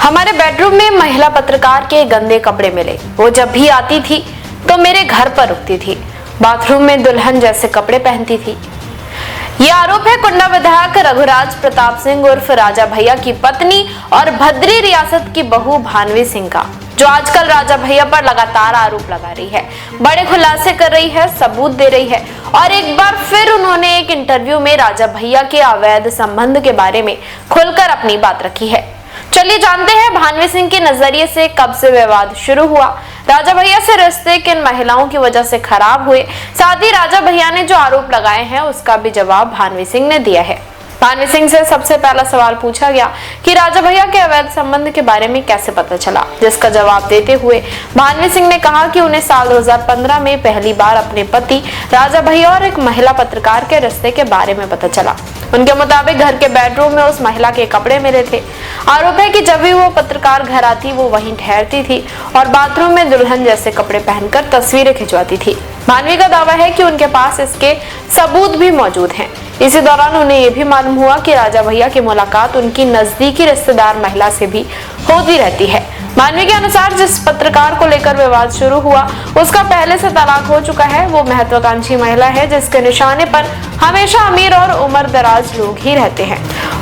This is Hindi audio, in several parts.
हमारे बेडरूम में महिला पत्रकार के गंदे कपड़े मिले। वो जब भी आती थी तो मेरे घर पर रुकती थी। बाथरूम में दुल्हन जैसे कपड़े पहनती थी। ये आरोप है कुंडा विधायक रघुराज प्रताप सिंह उर्फ राजा भैया की पत्नी और भद्री रियासत की बहू भानवी सिंह का, जो आजकल राजा भैया पर लगातार आरोप लगा रही है, बड़े खुलासे कर रही है, सबूत दे रही है और एक बार फिर उन्होंने एक इंटरव्यू में राजा भैया के अवैध संबंध के बारे में खुलकर अपनी बात रखी है। चलिए जानते हैं भानवी सिंह के नजरिए से कब से विवाद शुरू हुआ, राजा भैया से रिश्ते किन महिलाओं की वजह से खराब हुए, साथ ही राजा भैया ने जो आरोप लगाए हैं उसका भी जवाब भानवी सिंह ने दिया है। भानवी सिंह से सबसे पहला सवाल पूछा गया कि राजा भैया के अवैध संबंध के बारे में कैसे पता चला, जिसका जवाब देते हुए भानवी सिंह ने कहा कि उन्हें साल 2015 में पहली बार अपने पति राजा भैया और एक महिला पत्रकार के रिश्ते के बारे में पता चला। उनके मुताबिक घर के बेडरूम में उस महिला के कपड़े मिले थे। आरोप है कि जब भी वो पत्रकार घर आती वो वहीं ठहरती थी और बाथरूम में दुल्हन जैसे कपड़े पहनकर तस्वीरें खिंचवाती थी। भानवी का दावा है कि उनके पास इसके सबूत भी मौजूद हैं। इसी दौरान उन्हें यह भी मालूम हुआ कि राजा भैया की मुलाकात उनकी नजदीकी रिश्तेदार महिला से भी होती रहती है। भानवी के अनुसार जिस पत्रकार को लेकर विवाद शुरू हुआ उसका पहले से तलाक हो चुका है। वो महत्वाकांक्षी महिला है जिसके निशाने पर हमेशा अमीर और उम्र दराज लोग ही रहते हैं।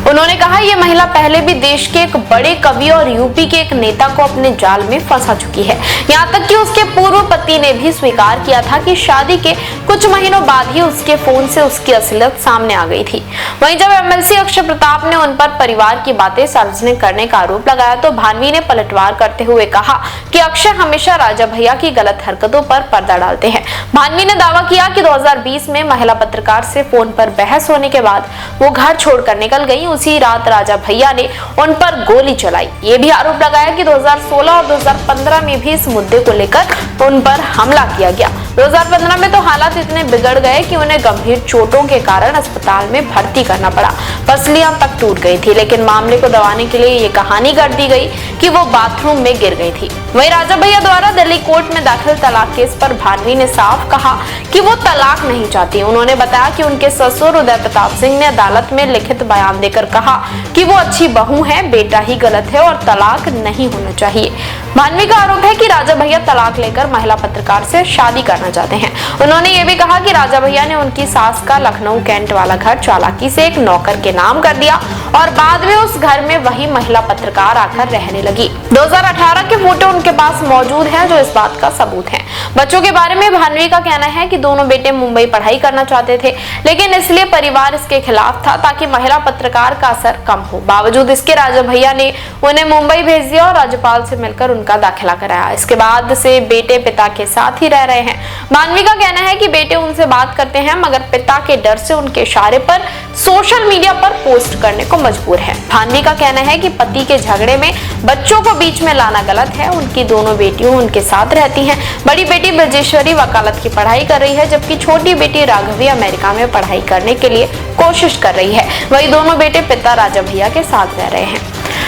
उन्होंने कहा ये महिला पहले भी देश के एक बड़े कवि और यूपी के एक नेता को अपने जाल में फंसा चुकी है। यहाँ तक कि उसके पूर्व पति ने भी स्वीकार किया था कि शादी के कुछ महीनों बाद ही उसके फोन से उसकी असलियत सामने आ गई थी। वहीं जब एमएलसी अक्षय प्रताप ने उन पर परिवार की बातें सार्वजनिक करने का आरोप लगाया तो भानवी ने पलटवार करते हुए कहा कि अक्षय हमेशा राजा भैया की गलत हरकतों पर पर्दा डालते हैं। भानवी ने दावा किया कि 2020 में महिला पत्रकार से फोन पर बहस होने के बाद वो घर छोड़कर निकल गई। उसी रात राजा भैया ने उन पर गोली चलाई। ये भी आरोप लगाया कि 2016 और 2015 में भी इस मुद्दे को लेकर उन पर हमला किया गया। 2015 में तो हालात इतने बिगड़ गए कि उन्हें गंभीर चोटों के कारण अस्पताल में भर्ती करना पड़ा, पसलियां तक टूट गई थी। लेकिन मामले को दबाने के लिए ये कहानी कर दी गई कि वो बाथरूम में गिर गई थी। वहीं राजा भैया द्वारा दिल्ली कोर्ट में दाखिल तलाक केस पर भानवी ने साफ कहा कि वो तलाक नहीं चाहती। उन्होंने बताया कि उनके ससुर उदय प्रताप सिंह ने अदालत में लिखित बयान देकर कहा कि वो अच्छी बहू है, बेटा ही गलत है और तलाक नहीं होना चाहिए। भानवी का आरोप है कि राजा भैया तलाक लेकर महिला पत्रकार से शादी करना चाहते हैं। उन्होंने ये भी कहा कि राजा भैया ने उनकी सास का लखनऊ कैंट वाला घर चालाकी से एक नौकर के नाम कर दिया और बाद में उस घर में वही महिला पत्रकार आकर रहने लगी। 2018 के फोटो उनके पास मौजूद हैं जो इस बात का सबूत हैं। बच्चों के बारे में भानवी का कहना है कि दोनों बेटे मुंबई पढ़ाई करना चाहते थे, लेकिन इसलिए परिवार इसके खिलाफ था ताकि महिला पत्रकार का असर कम हो। बावजूद इसके राजा भैया ने उन्हें मुंबई भेज दिया और राज्यपाल से मिलकर उनका दाखिला कराया। इसके बाद से बेटे पिता के साथ ही रह रहे हैं। भानवी का कहना है कि बेटे उनसे बात करते हैं मगर पिता के डर से उनके इशारे पर सोशल मीडिया पर पोस्ट करने को मजबूर है। भानवी का कहना है कि पति के झगड़े में बच्चों को बीच में लाना गलत है। उनकी दोनों बेटियों उनके साथ रहती हैं। बड़ी बेटी ब्रजेश्वरी वकालत की पढ़ाई कर रही है जबकि छोटी बेटी राघवी अमेरिका में पढ़ाई करने के लिए कोशिश कर रही है। वही दोनों बेटे पिता राजा भैया के साथ रह रहे हैं।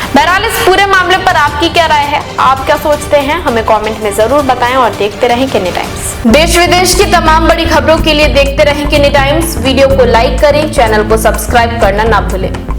बहरहाल इस पूरे मामले पर आपकी क्या राय है, आप क्या सोचते हैं, हमें कमेंट में जरूर बताएं और देखते रहें किन्नी टाइम्स। देश विदेश की तमाम बड़ी खबरों के लिए देखते रहें किन्नी टाइम्स। वीडियो को लाइक करें, चैनल को सब्सक्राइब करना ना भूलें।